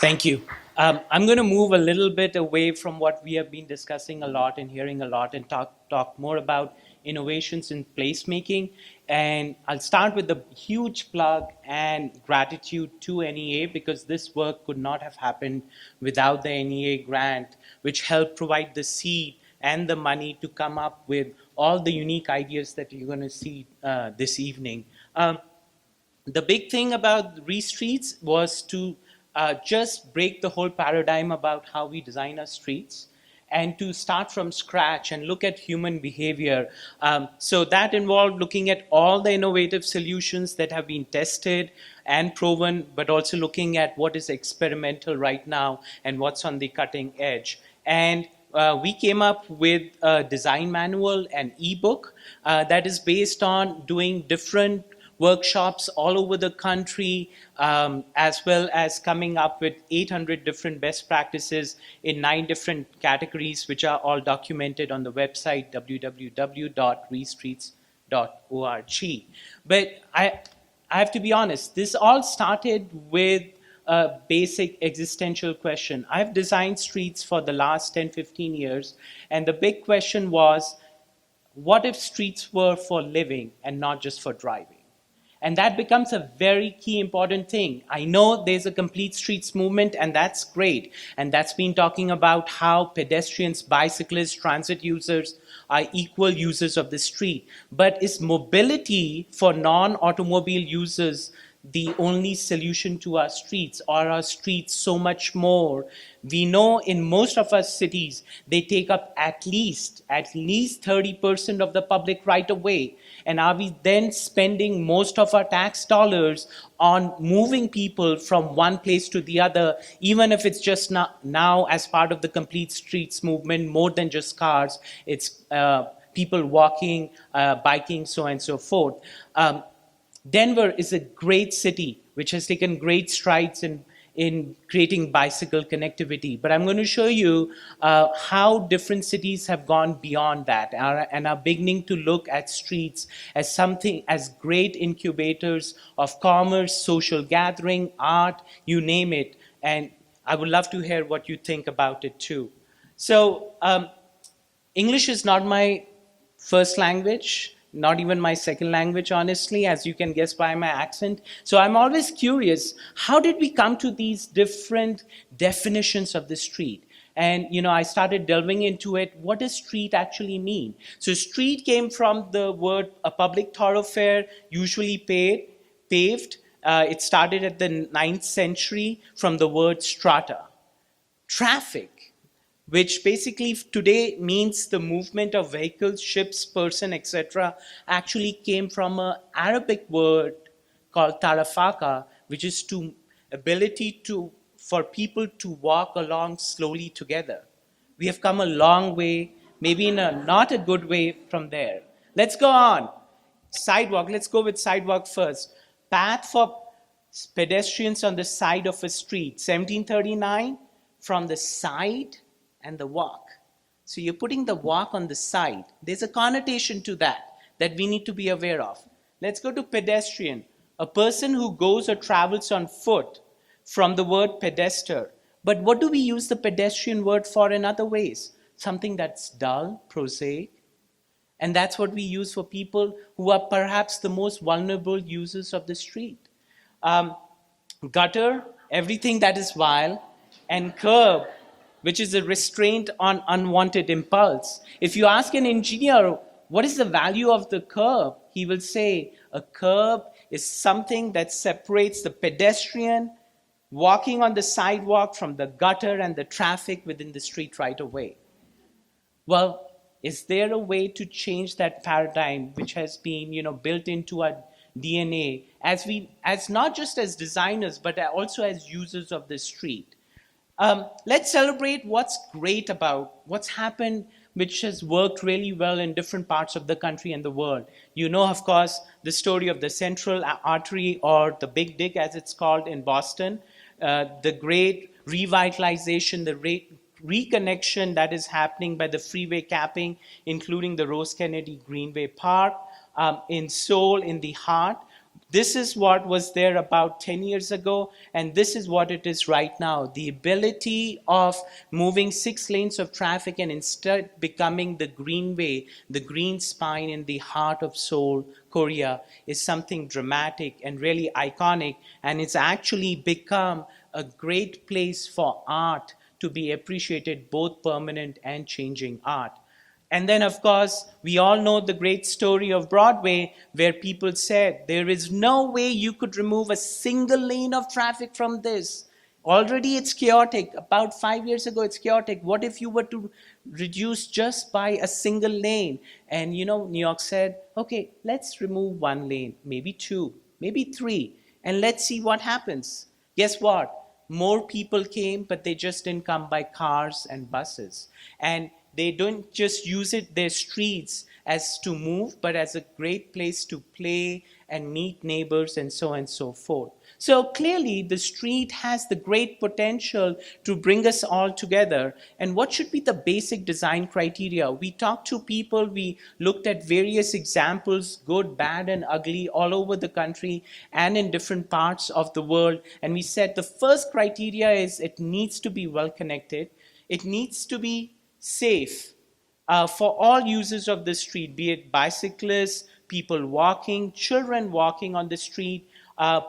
Thank you. I'm going to move a little bit away from what we have been discussing a lot and hearing a lot and talk more about innovations in placemaking. And I'll start with the huge plug and gratitude to NEA because this work could not have happened without the NEA grant, which helped provide the seed and the money to come up with all the unique ideas that you're going to see this evening. The big thing about Streets was to just break the whole paradigm about how we design our streets and to start from scratch and look at human behavior. So that involved looking at all the innovative solutions that have been tested and proven, but also looking at what is experimental right now and what's on the cutting edge. And we came up with a design manual and ebook that is based on doing different workshops all over the country, as well as coming up with 800 different best practices in 9 different categories, which are all documented on the website www.restreets.org. But I have to be honest, this all started with a basic existential question. I've designed streets for the last 10, 15 years, and the big question was, what if streets were for living and not just for driving? And that becomes a very key important thing. I know there's a complete streets movement, and that's great. And that's been talking about how pedestrians, bicyclists, transit users are equal users of the street. But is mobility for non-automobile users the only solution to our streets? Or are streets so much more? We know in most of our cities, they take up at least 30% of the public right of way. And are we then spending most of our tax dollars on moving people from one place to the other, even if it's just now as part of the complete streets movement, more than just cars, it's people walking, biking, so on and so forth. Denver is a great city which has taken great strides in creating bicycle connectivity. But I'm going to show you how different cities have gone beyond that and are beginning to look at streets as something as great incubators of commerce, social gathering, art, you name it. And I would love to hear what you think about it too. So English is not my first language, not even my second language, honestly, as you can guess by my accent. So I'm always curious, how did we come to these different definitions of the street? And I started delving into it. What does street actually mean? So street came from the word a public thoroughfare, usually paved. It started at the 9th century from the word strata. Traffic, which basically today means the movement of vehicles, ships, person, etc., actually came from an Arabic word called tarafaka, which is to ability for people to walk along slowly together. We have come a long way, maybe in a not a good way from there. Let's go on. Sidewalk, let's go with sidewalk first. Path for pedestrians on the side of a street, 1739, from the side and the walk. So you're putting the walk on the side. There's a connotation to that we need to be aware of. Let's go to pedestrian, a person who goes or travels on foot, from the word pedester. But what do we use the pedestrian word for in other ways? Something that's dull, prosaic. And that's what we use for people who are perhaps the most vulnerable users of the street. Gutter, everything that is vile, and curb, which is a restraint on unwanted impulse. If you ask an engineer, what is the value of the curb? He will say, a curb is something that separates the pedestrian walking on the sidewalk from the gutter and the traffic within the street right away. Well, is there a way to change that paradigm which has been, built into our DNA as not just as designers, but also as users of the street? Let's celebrate what's great about what's happened, which has worked really well in different parts of the country and the world. Of course, the story of the Central Artery, or the Big Dig as it's called in Boston, the great revitalization, the reconnection that is happening by the freeway capping, including the Rose Kennedy Greenway Park, in Seoul, in the heart. This is what was there about 10 years ago, and this is what it is right now. The ability of moving 6 lanes of traffic and instead becoming the greenway, the green spine in the heart of Seoul, Korea, is something dramatic and really iconic, and it's actually become a great place for art to be appreciated, both permanent and changing art. And then, of course, we all know the great story of Broadway, where people said there is no way you could remove a single lane of traffic from this. Already it's chaotic. About 5 years ago, it's chaotic. What if you were to reduce just by a single lane? And New York said, okay, let's remove 1 lane, maybe two, maybe three, and let's see what happens. Guess what? More people came, but they just didn't come by cars and buses. And they don't just use their streets as to move, but as a great place to play and meet neighbors and so on and so forth. So clearly, the street has the great potential to bring us all together. And what should be the basic design criteria? We talked to people, we looked at various examples, good, bad, and ugly, all over the country and in different parts of the world. And we said the first criteria is it needs to be well connected, it needs to be safe for all users of the street, be it bicyclists, people walking, children walking on the street,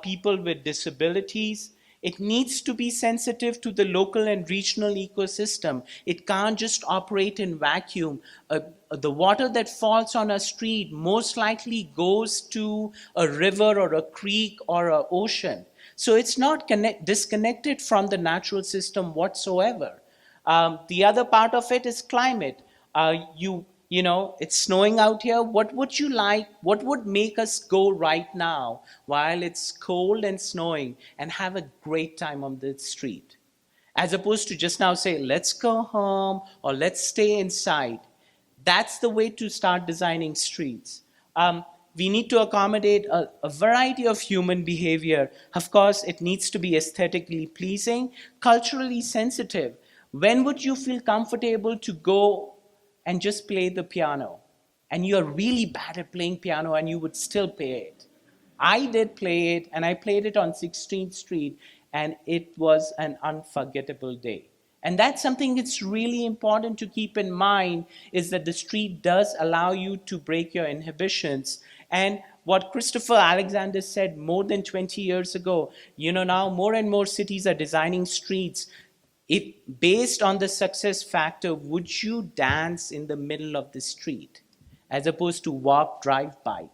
people with disabilities. It needs to be sensitive to the local and regional ecosystem. It can't just operate in vacuum. The water that falls on a street most likely goes to a river or a creek or an ocean. So it's not disconnected from the natural system whatsoever. The other part of it is climate. It's snowing out here. What would you like? What would make us go right now while it's cold and snowing and have a great time on the street? As opposed to just now say, let's go home or let's stay inside. That's the way to start designing streets. We need to accommodate a variety of human behavior. Of course, it needs to be aesthetically pleasing, culturally sensitive. When would you feel comfortable to go and just play the piano? And you're really bad at playing piano and you would still play it. I did play it, and I played it on 16th Street, and it was an unforgettable day. And that's something that's really important to keep in mind, is that the street does allow you to break your inhibitions. And what Christopher Alexander said more than 20 years ago, now more and more cities are designing streets. If based on the success factor, would you dance in the middle of the street as opposed to walk, drive, bike?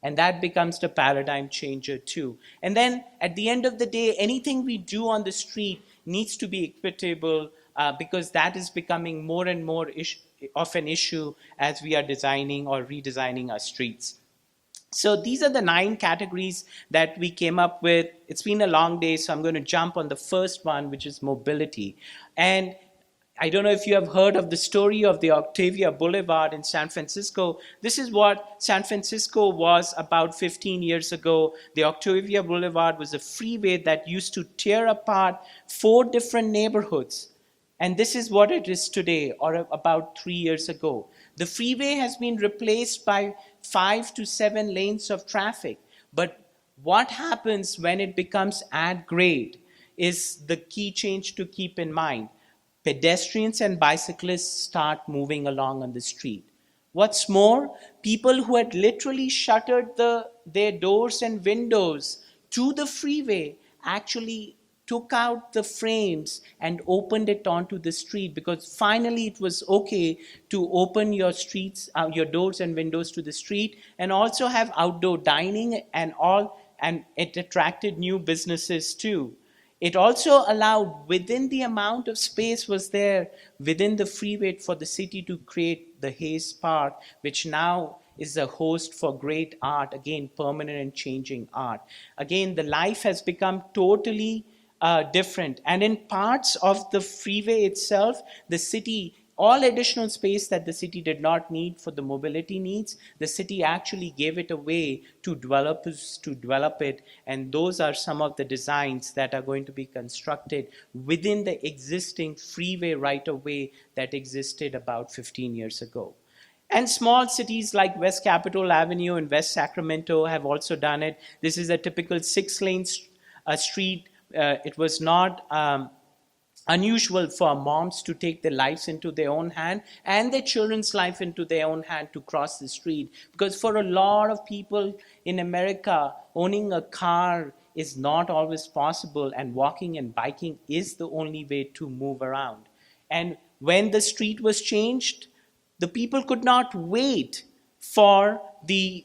And that becomes the paradigm changer too. And then at the end of the day, anything we do on the street needs to be equitable, because that is becoming more and more of an issue as we are designing or redesigning our streets. So these are the 9 categories that we came up with. It's been a long day, so I'm going to jump on the first one, which is mobility. And I don't know if you have heard of the story of the Octavia Boulevard in San Francisco. This is what San Francisco was about 15 years ago. The Octavia Boulevard was a freeway that used to tear apart 4 different neighborhoods. And this is what it is today, or about 3 years ago. The freeway has been replaced by 5 to 7 lanes of traffic. But what happens when it becomes at grade is the key change to keep in mind. Pedestrians and bicyclists start moving along on the street. What's more, people who had literally shuttered their doors and windows to the freeway actually took out the frames and opened it onto the street, because finally it was okay to open your streets, your doors and windows to the street, and also have outdoor dining and all, and it attracted new businesses too. It also allowed, within the amount of space was there within the freeway, for the city to create the Hayes Park, which now is a host for great art, again, permanent and changing art. Again, the life has become totally different. And in parts of the freeway itself, the city, all additional space that the city did not need for the mobility needs, the city actually gave it away to developers to develop it. And those are some of the designs that are going to be constructed within the existing freeway right of way that existed about 15 years ago. And small cities like West Capitol Avenue in West Sacramento have also done it. This is a typical 6-lane street. It was not unusual for moms to take their lives into their own hand and their children's life into their own hand to cross the street. Because for a lot of people in America, owning a car is not always possible, and walking and biking is the only way to move around. And when the street was changed, the people could not wait for the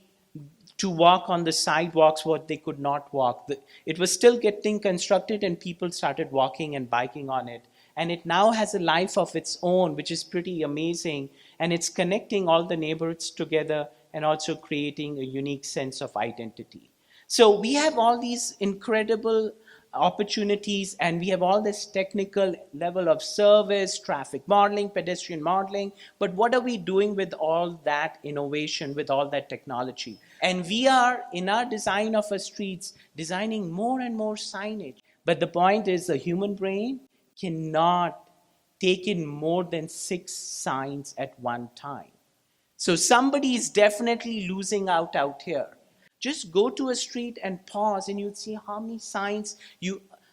to walk on the sidewalks what they could not walk. It was still getting constructed, and people started walking and biking on it. And it now has a life of its own, which is pretty amazing. And it's connecting all the neighborhoods together and also creating a unique sense of identity. So we have all these incredible opportunities, and we have all this technical level of service, traffic modeling, pedestrian modeling. But what are we doing with all that innovation, with all that technology? And we are, in our design of our streets, designing more and more signage. But the point is, the human brain cannot take in more than 6 signs at one time. So somebody is definitely losing out here. Just go to a street and pause, and you'll see how many signs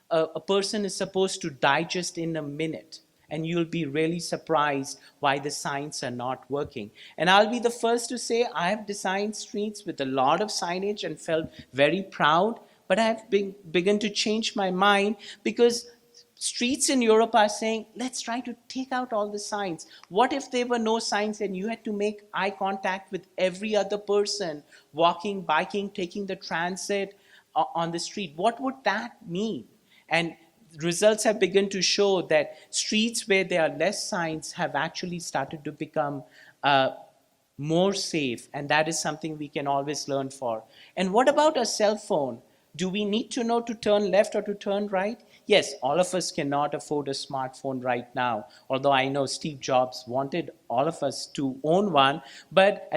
a person is supposed to digest in a minute. And you'll be really surprised why the signs are not working. And I'll be the first to say I have designed streets with a lot of signage and felt very proud, but I've begun to change my mind, because streets in Europe are saying, let's try to take out all the signs. What if there were no signs and you had to make eye contact with every other person walking, biking, taking the transit on the street? What would that mean? And results have begun to show that streets where there are less signs have actually started to become more safe. And that is something we can always learn for. And what about a cell phone? Do we need to know to turn left or to turn right? Yes, all of us cannot afford a smartphone right now, although I know Steve Jobs wanted all of us to own one. But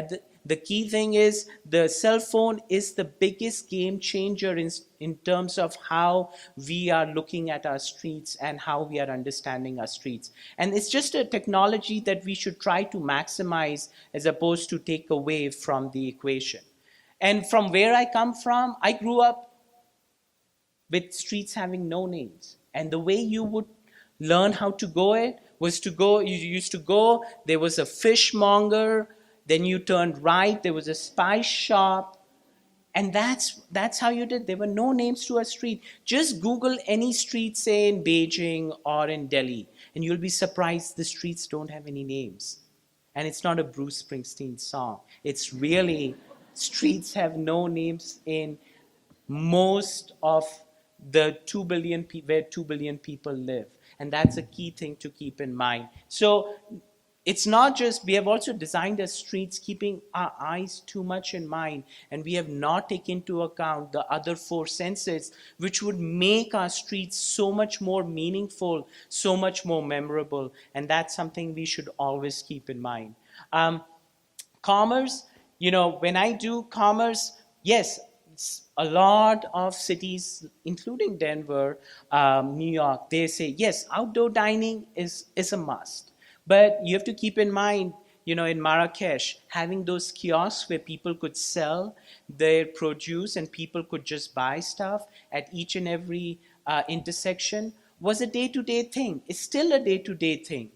the key thing is, the cell phone is the biggest game changer in terms of how we are looking at our streets and how we are understanding our streets. And it's just a technology that we should try to maximize as opposed to take away from the equation. And from where I come from, I grew up with streets having no names. And the way you would learn how to go it was to go, you used to go, there was a fishmonger, then you turned right, there was a spice shop, and that's how you did. There were no names to a street. Just Google any street, say in Beijing or in Delhi, and you'll be surprised the streets don't have any names. And it's not a Bruce Springsteen song. It's really, streets have no names in most of the 2 billion where 2 billion people live. And that's a key thing to keep in mind. So it's not just, we have also designed the streets keeping our eyes too much in mind, and we have not taken into account the other 4 senses, which would make our streets so much more meaningful, so much more memorable. And that's something we should always keep in mind. Commerce, when I do commerce, yes, a lot of cities, including Denver, New York, they say, yes, outdoor dining is a must. But you have to keep in mind, in Marrakesh, having those kiosks where people could sell their produce and people could just buy stuff at each and every intersection was a day-to-day thing. It's still a day-to-day thing.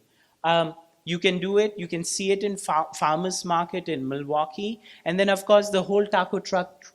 You can do it. You can see it in Farmers Market in Milwaukee. And then, of course, the whole taco truck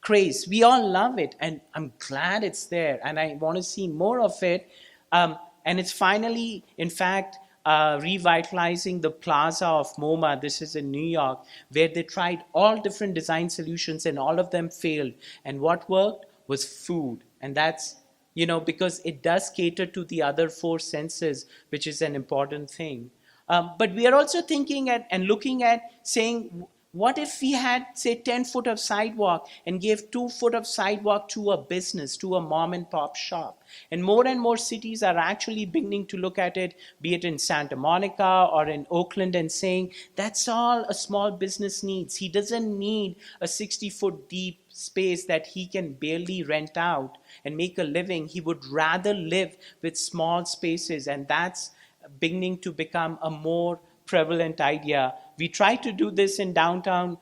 craze. We all love it, and I'm glad it's there, and I want to see more of it. And it's finally, in fact, revitalizing the plaza of MoMA. This is in New York, where they tried all different design solutions, and all of them failed. And what worked was food, and that's because it does cater to the other 4 senses, which is an important thing. But we are also thinking and looking at saying, what if we had, say, 10 foot of sidewalk and gave 2 foot of sidewalk to a business, to a mom and pop shop? And more cities are actually beginning to look at it, be it in Santa Monica or in Oakland, and saying, that's all a small business needs. He doesn't need a 60-foot deep space that he can barely rent out and make a living. He would rather live with small spaces, and that's beginning to become a more prevalent idea. We try to do this in downtown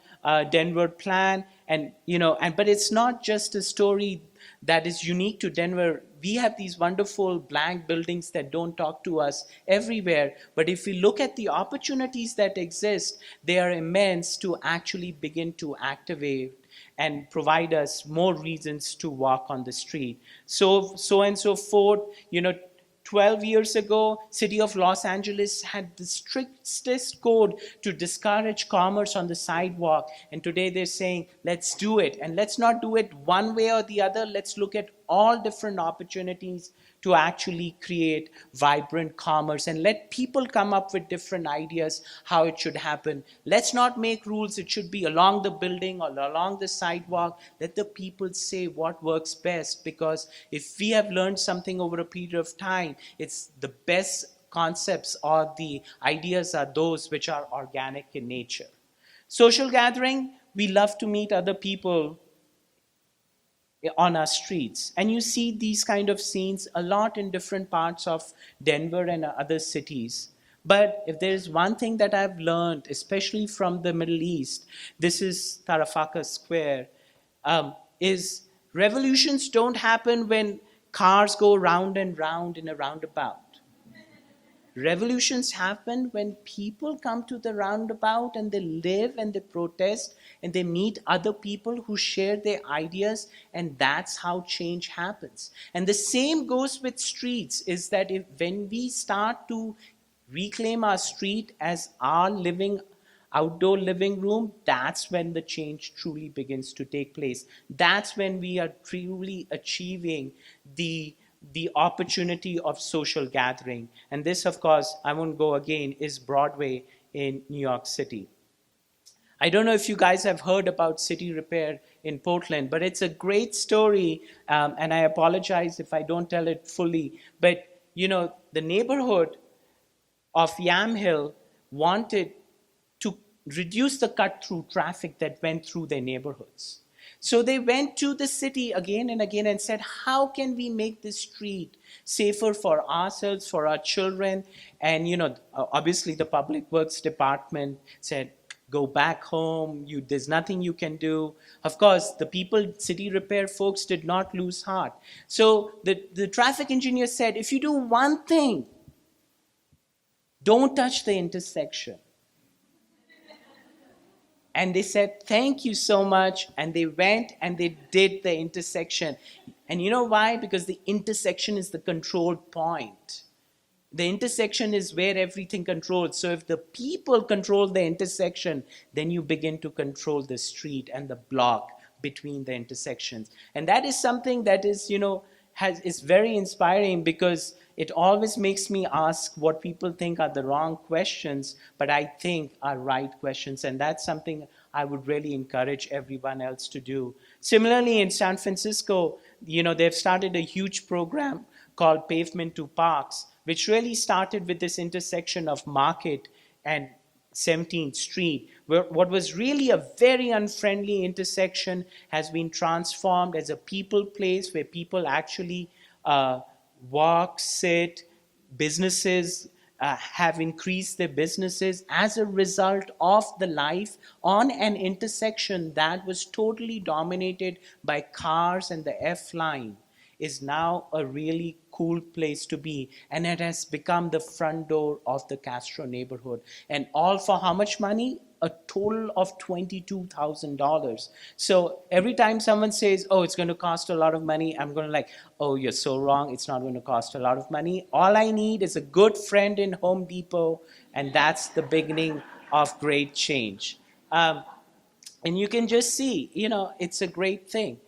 Denver plan, and but it's not just a story that is unique to Denver. We have these wonderful blank buildings that don't talk to us everywhere. But if we look at the opportunities that exist, they are immense to actually begin to activate and provide us more reasons to walk on the street. So and so forth. 12 years ago, city of Los Angeles had the strictest code to discourage commerce on the sidewalk. And today they're saying, let's do it. And let's not do it one way or the other. Let's look at all different opportunities to actually create vibrant commerce and let people come up with different ideas how it should happen. Let's not make rules. It should be along the building or along the sidewalk. Let the people say what works best, because if we have learned something over a period of time, it's the best concepts or the ideas are those which are organic in nature. Social gathering, we love to meet other people on our streets. And you see these kind of scenes a lot in different parts of Denver and other cities. But if there's one thing that I've learned, especially from the Middle East, this is Tarafaka Square, is revolutions don't happen when cars go round and round in a roundabout. Revolutions happen when people come to the roundabout and they live and they protest and they meet other people who share their ideas, and that's how change happens. And the same goes with streets, is that when we start to reclaim our street as our outdoor living room, that's when the change truly begins to take place. That's when we are truly achieving the opportunity of social gathering. And this, of course, I won't go again, is Broadway in New York City. I don't know if you guys have heard about City Repair in Portland, but it's a great story, and I apologize if I don't tell it fully. But, the neighborhood of Yamhill wanted to reduce the cut-through traffic that went through their neighborhoods. So they went to the city again and again and said, how can we make this street safer for ourselves, for our children? And, obviously the Public Works Department said, go back home, there's nothing you can do. Of course, the City Repair folks did not lose heart. So the traffic engineer said, if you do one thing, don't touch the intersection. And they said, thank you so much. And they went and they did the intersection. And you know why? Because the intersection is the control point. The intersection is where everything controls. So if the people control the intersection, then you begin to control the street and the block between the intersections. And that is something that is, is very inspiring, because it always makes me ask what people think are the wrong questions, but I think are right questions. And that's something I would really encourage everyone else to do. Similarly, in San Francisco, they've started a huge program called Pavement to Parks, which really started with this intersection of Market and 17th Street, where what was really a very unfriendly intersection has been transformed as a people place where people actually walk, sit, businesses have increased their businesses as a result of the life on an intersection that was totally dominated by cars and the F line. Is now a really cool place to be. And it has become the front door of the Castro neighborhood. And all for how much money? A total of $22,000. So every time someone says, oh, it's going to cost a lot of money, I'm going to oh, you're so wrong. It's not going to cost a lot of money. All I need is a good friend in Home Depot, and that's the beginning of great change. And you can just see, it's a great thing.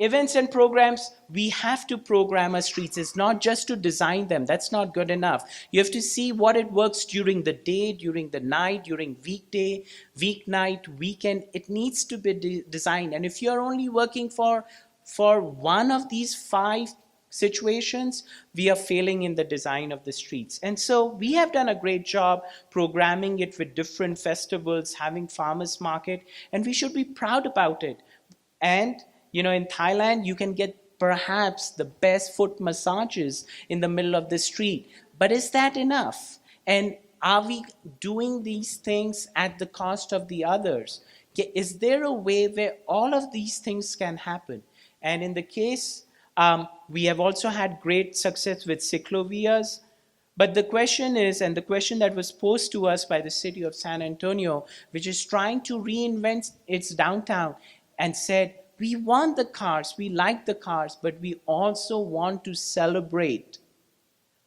Events and programs, we have to program our streets. It's not just to design them. That's not good enough. You have to see what it works during the day, during the night, during weekday, weeknight, weekend. It needs to be designed. And if you're only working for one of these 5 situations, we are failing in the design of the streets. And so we have done a great job programming it with different festivals, having farmers market, and we should be proud about it. And in Thailand, you can get perhaps the best foot massages in the middle of the street. But is that enough? And are we doing these things at the cost of the others? Is there a way where all of these things can happen? And in the case, we have also had great success with ciclovias. But the question is, and the question that was posed to us by the city of San Antonio, which is trying to reinvent its downtown, and said, we want the cars, we like the cars, but we also want to celebrate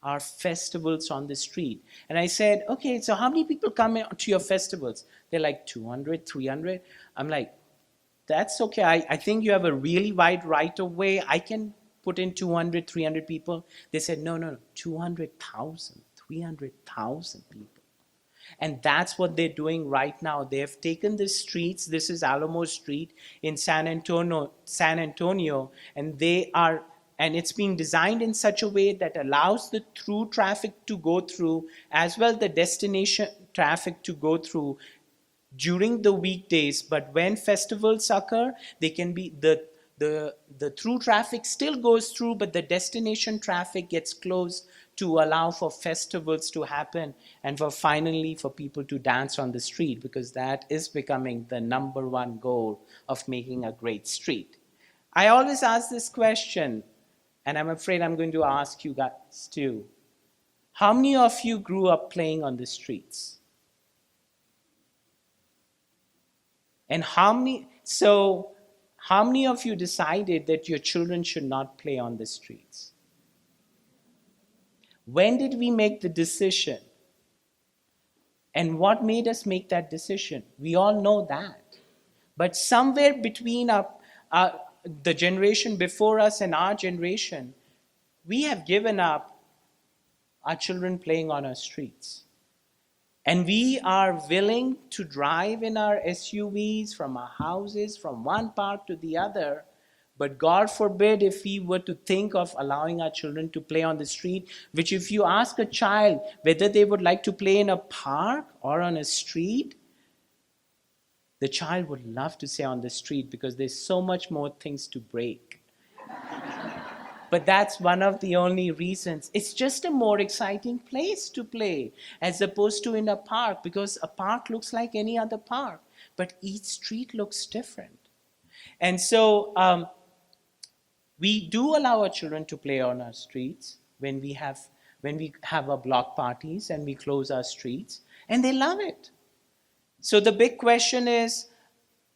our festivals on the street. And I said, okay, so how many people come to your festivals? They're like 200, 300. I'm like, that's okay. I think you have a really wide right of way. I can put in 200, 300 people. They said, no, no, no, 200,000, 300,000 people. And that's what they're doing right now. They have taken the streets. This is Alamo Street in San Antonio, and and it's being designed in such a way that allows the through traffic to go through, as well the destination traffic to go through during the weekdays. But when festivals occur, they can be the through traffic still goes through, but the destination traffic gets closed to allow for festivals to happen, and for people to dance on the street, because that is becoming the number one goal of making a great street. I always ask this question, and I'm afraid I'm going to ask you guys too. How many of you grew up playing on the streets? And how many of you decided that your children should not play on the streets? When did we make the decision? And what made us make that decision? We all know that. But somewhere between the generation before us and our generation, we have given up our children playing on our streets. And we are willing to drive in our SUVs from our houses, from one park to the other. But God forbid if we were to think of allowing our children to play on the street, which if you ask a child whether they would like to play in a park or on a street, the child would love to say on the street, because there's so much more things to break. But that's one of the only reasons. It's just a more exciting place to play as opposed to in a park, because a park looks like any other park, but each street looks different. And so we do allow our children to play on our streets when we have our block parties and we close our streets, and they love it. So the big question is,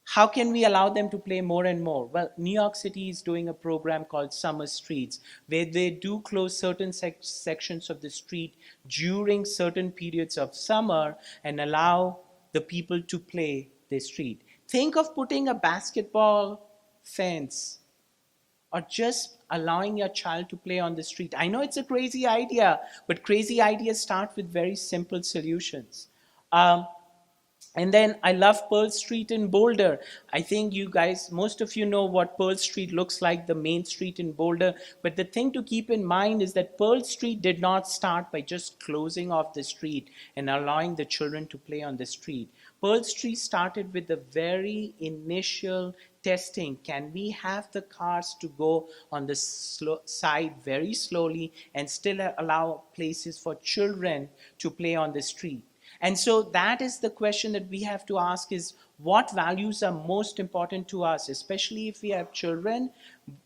how can we allow them to play more and more? Well, New York City is doing a program called Summer Streets, where they do close certain sections of the street during certain periods of summer and allow the people to play their street. Think of putting a basketball fence or just allowing your child to play on the street. I know it's a crazy idea, but crazy ideas start with very simple solutions. And then I love Pearl Street in Boulder. I think you guys, most of you know what Pearl Street looks like, the main street in Boulder. But the thing to keep in mind is that Pearl Street did not start by just closing off the street and allowing the children to play on the street. Pearl Street started with the very initial testing. Can we have the cars to go on the side very slowly and still allow places for children to play on the street? And so that is the question that we have to ask, is what values are most important to us, especially if we have children?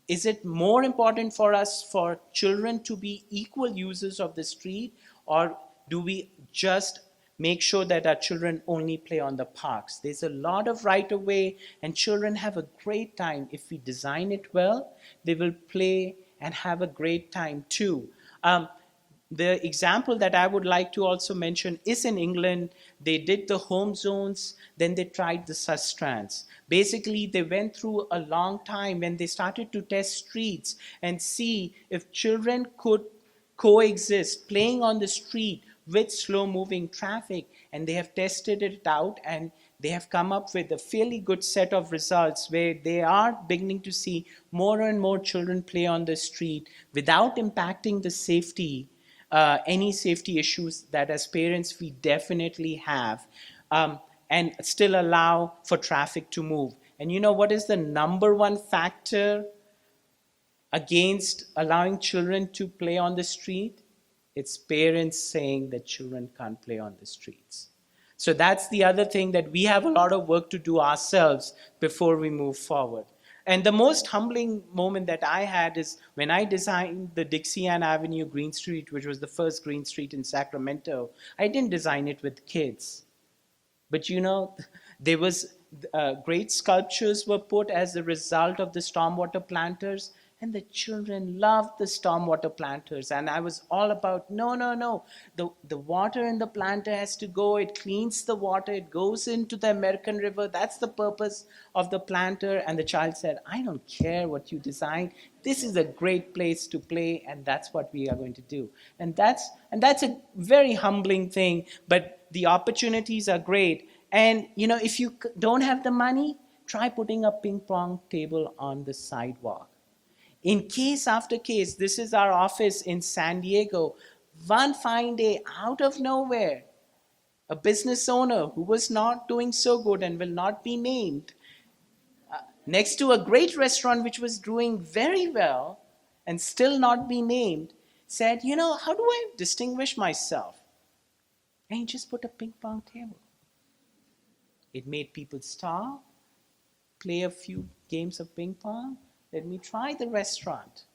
Is it more important for us for children to be equal users of the street, or do we just make sure that our children only play on the parks? There's a lot of right of way, and children have a great time. If we design it well, they will play and have a great time too. The example that I would like to also mention is in England. They did the home zones, then they tried the sustrans. Basically, they went through a long time when they started to test streets and see if children could coexist playing on the street with slow-moving traffic. And they have tested it out, and they have come up with a fairly good set of results where they are beginning to see more and more children play on the street without impacting the safety, any safety issues that as parents we definitely have, and still allow for traffic to move. And you know what is the number one factor against allowing children to play on the street? It's parents saying that children can't play on the streets. So that's the other thing, that we have a lot of work to do ourselves before we move forward. And the most humbling moment that I had is when I designed the Dixie Ann Avenue Green Street, which was the first green street in Sacramento. I didn't design it with kids. But there was great sculptures were put as a result of the stormwater planters, and the children loved the stormwater planters. And I was all about, no, no, no. The water in the planter has to go. It cleans the water. It goes into the American River. That's the purpose of the planter. And the child said, I don't care what you design. This is a great place to play, and that's what we are going to do. And that's a very humbling thing, but the opportunities are great. And if you don't have the money, try putting a ping pong table on the sidewalk. In case after case, this is our office in San Diego. One fine day, out of nowhere, a business owner who was not doing so good and will not be named, next to a great restaurant which was doing very well and still not be named, said, how do I distinguish myself? And he just put a ping pong table. It made people stop, play a few games of ping pong. Let me try the restaurant.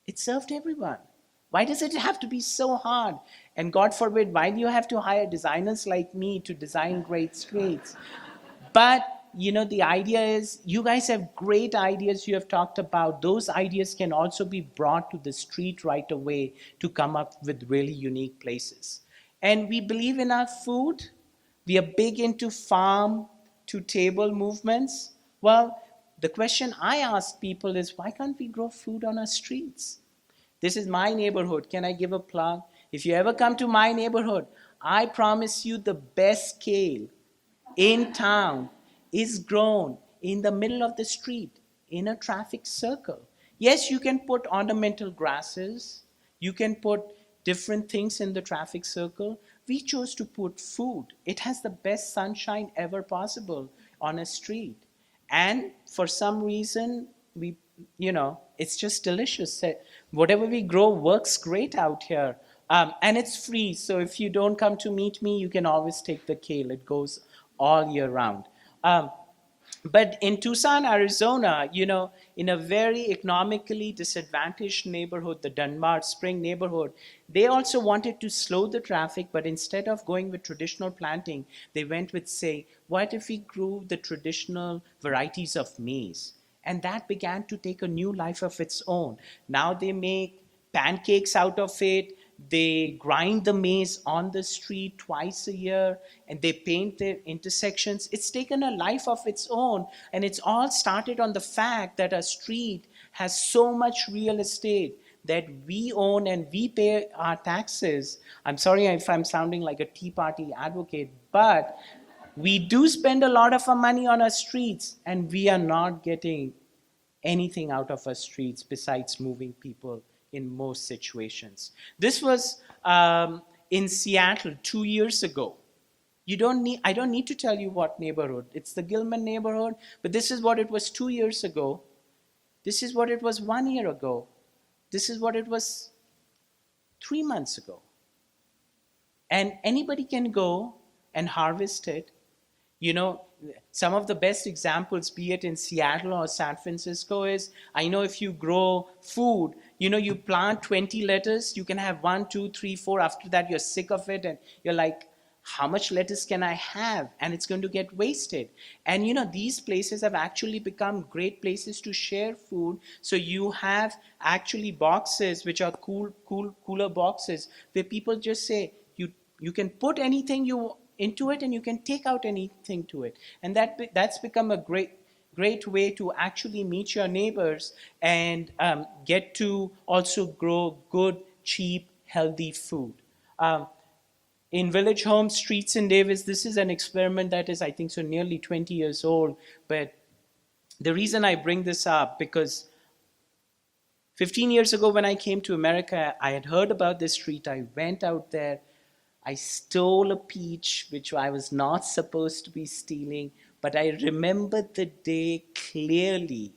It served everyone. Why does it have to be so hard? And God forbid, why do you have to hire designers like me to design great streets? But the idea is, you guys have great ideas you have talked about. Those ideas can also be brought to the street right away to come up with really unique places. And we believe in our food. We are big into farm to table movements. Well, the question I ask people is, why can't we grow food on our streets? This is my neighborhood. Can I give a plug? If you ever come to my neighborhood, I promise you the best kale in town is grown in the middle of the street in a traffic circle. Yes, you can put ornamental grasses, you can put different things in the traffic circle. We chose to put food. It has the best sunshine ever possible on a street. And for some reason, it's just delicious. Whatever we grow works great out here. And it's free. So if you don't come to meet me, you can always take the kale. It goes all year round. But in Tucson, Arizona, in a very economically disadvantaged neighborhood, the Dunbar Spring neighborhood, they also wanted to slow the traffic, but instead of going with traditional planting, they went with, say, what if we grew the traditional varieties of maize? And that began to take a new life of its own. Now they make pancakes out of it. They grind the maize on the street twice a year, and they paint their intersections. It's taken a life of its own, and it's all started on the fact that a street has so much real estate that we own and we pay our taxes. I'm sorry if I'm sounding like a Tea Party advocate, but we do spend a lot of our money on our streets, and we are not getting anything out of our streets besides moving people in most situations. This was in Seattle 2 years ago. I don't need to tell you what neighborhood. It's the Gilman neighborhood, but this is what it was 2 years ago. This is what it was 1 year ago. This is what it was 3 months ago. And anybody can go and harvest it. Some of the best examples, be it in Seattle or San Francisco, is, I know if you grow food, you plant 20 lettuce, you can have 1, 2, 3, 4. After that, you're sick of it and you're like, how much lettuce can I have? And it's going to get wasted. And these places have actually become great places to share food. So you have actually boxes which are cooler boxes where people just say, you can put anything you into it and you can take out anything to it. And that's become a great way to actually meet your neighbors and get to also grow good, cheap, healthy food. In Village Home Streets in Davis, this is an experiment that is, I think, so nearly 20 years old. But the reason I bring this up, because 15 years ago when I came to America, I had heard about this street. I went out there. I stole a peach, which I was not supposed to be stealing. But I remember the day clearly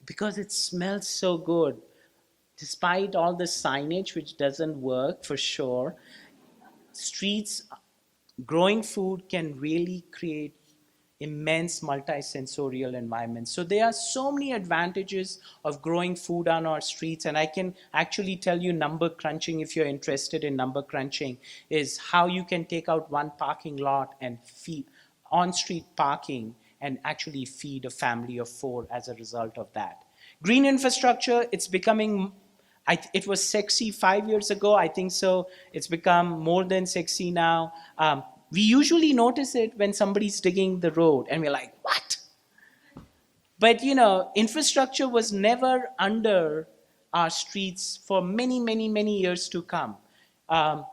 because it smelled so good. despite all the signage, which doesn't work for sure, streets growing food can really create immense multisensorial environments. So there are so many advantages of growing food on our streets, and I can actually tell you number crunching, if you're interested in number crunching, is how you can take out one parking lot and feed on-street parking and actually feed a family of 4 as a result of that. Green infrastructure, it's becoming it was sexy 5 years ago. I think so. It's become more than sexy now. We usually notice it when somebody's digging the road, and we're like, "What?" But infrastructure was never under our streets for many, many, many years to come. Um,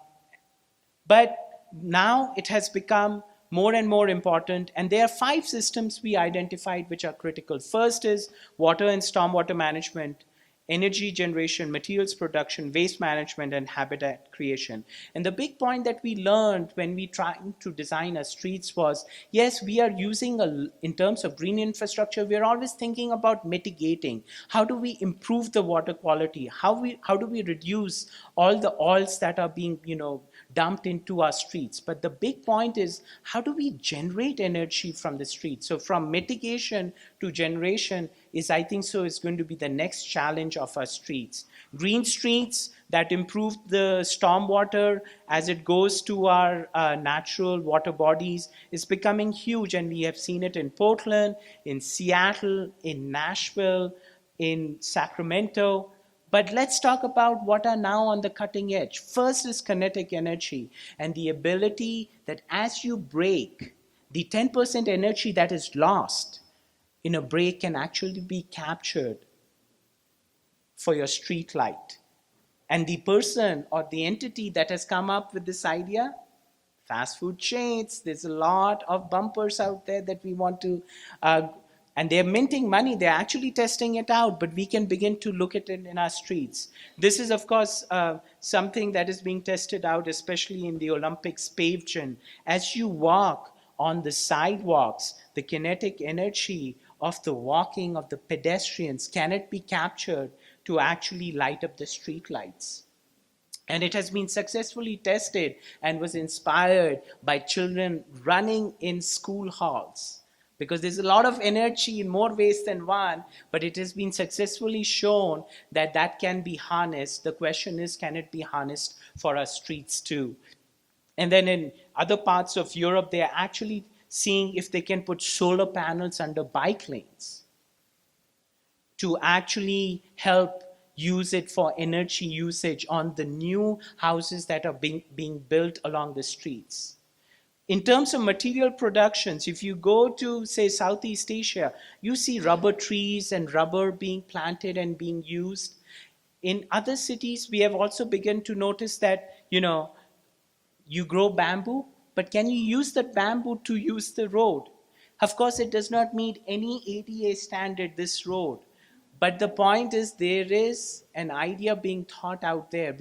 but now it has become more and more important, and there are 5 systems we identified which are critical. First is water and stormwater management, energy generation, materials production, waste management, and habitat creation. And the big point that we learned when we tried to design our streets was, yes, we are using, in terms of green infrastructure, we're always thinking about mitigating. How do we improve the water quality? How do we reduce all the oils that are being, dumped into our streets? But the big point is, how do we generate energy from the streets? So from mitigation to generation is, I think so, is going to be the next challenge of our streets. Green streets that improve the stormwater as it goes to our natural water bodies is becoming huge, and we have seen it in Portland, in Seattle, in Nashville, in Sacramento. But let's talk about what are now on the cutting edge. First is kinetic energy, and the ability that as you brake, the 10% energy that is lost in a brake can actually be captured for your street light. And the person or the entity that has come up with this idea, fast food chains, there's a lot of bumpers out there that we want to and they're minting money. They're actually testing it out, but we can begin to look at it in our streets. This is, of course, something that is being tested out, especially in the Olympics pageant. As you walk on the sidewalks, the kinetic energy of the walking of the pedestrians, can it be captured to actually light up the street lights? And it has been successfully tested and was inspired by children running in school halls, because there's a lot of energy in more ways than one, but it has been successfully shown that that can be harnessed. The question is, can it be harnessed for our streets too? And then in other parts of Europe, they are actually seeing if they can put solar panels under bike lanes to actually help use it for energy usage on the new houses that are being built along the streets. In terms of material productions, if you go to, say, Southeast Asia, you see rubber trees and rubber being planted and being used. In other cities, we have also begun to notice that, you grow bamboo, but can you use that bamboo to use the road? Of course, it does not meet any ADA standard, this road. But the point is, there is an idea being thought out there.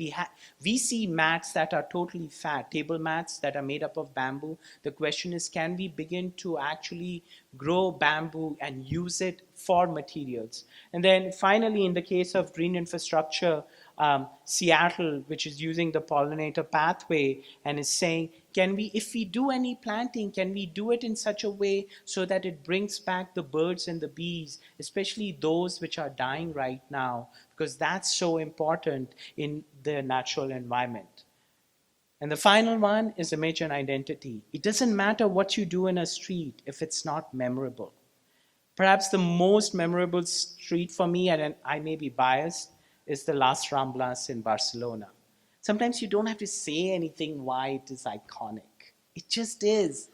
We see mats that are totally fat, table mats that are made up of bamboo. The question is, can we begin to actually grow bamboo and use it for materials? And then finally, in the case of green infrastructure, Seattle, which is using the pollinator pathway and is saying, if we do any planting, can we do it in such a way so that it brings back the birds and the bees, especially those which are dying right now, because that's so important in the natural environment. And the final one is image and identity. It doesn't matter what you do in a street if it's not memorable. Perhaps the most memorable street for me, and I may be biased, is the Las Ramblas in Barcelona. Sometimes you don't have to say anything why it is iconic. It just is.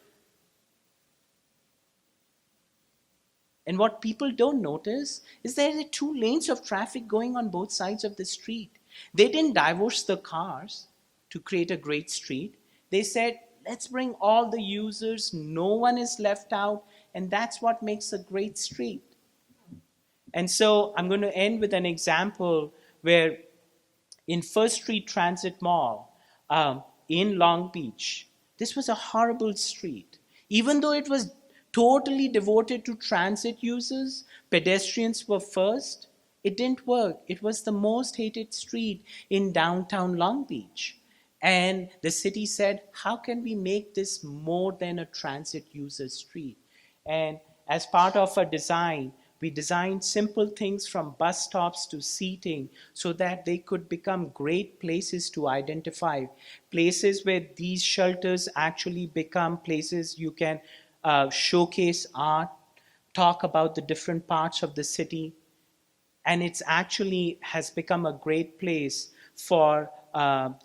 And what people don't notice is there are 2 lanes of traffic going on both sides of the street. They didn't divorce the cars to create a great street. They said, let's bring all the users, no one is left out, and that's what makes a great street. And so I'm going to end with an example where in First Street Transit Mall in Long Beach, this was a horrible street. Even though it was totally devoted to transit users, pedestrians were first, It didn't work. It was the most hated street in downtown Long Beach. And the city said, how can we make this more than a transit user street? And as part of our design, we designed simple things from bus stops to seating so that they could become great places to identify, places where these shelters actually become places you can showcase art, talk about the different parts of the city, and it's actually has become a great place for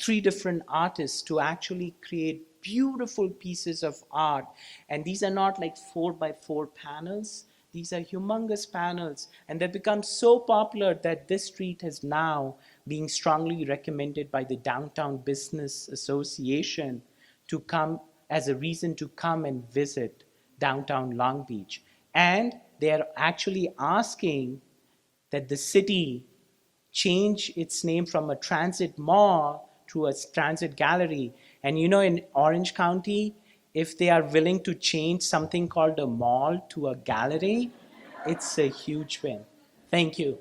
three different artists to actually create beautiful pieces of art. And these are not like 4 by 4 panels, these are humongous panels, and they've become so popular that this street is now being strongly recommended by the Downtown Business Association to come as a reason to come and visit downtown Long Beach. And they're actually asking that the city change its name from a transit mall to a transit gallery. And you know, in Orange County, if they are willing to change something called a mall to a gallery, it's a huge win. Thank you.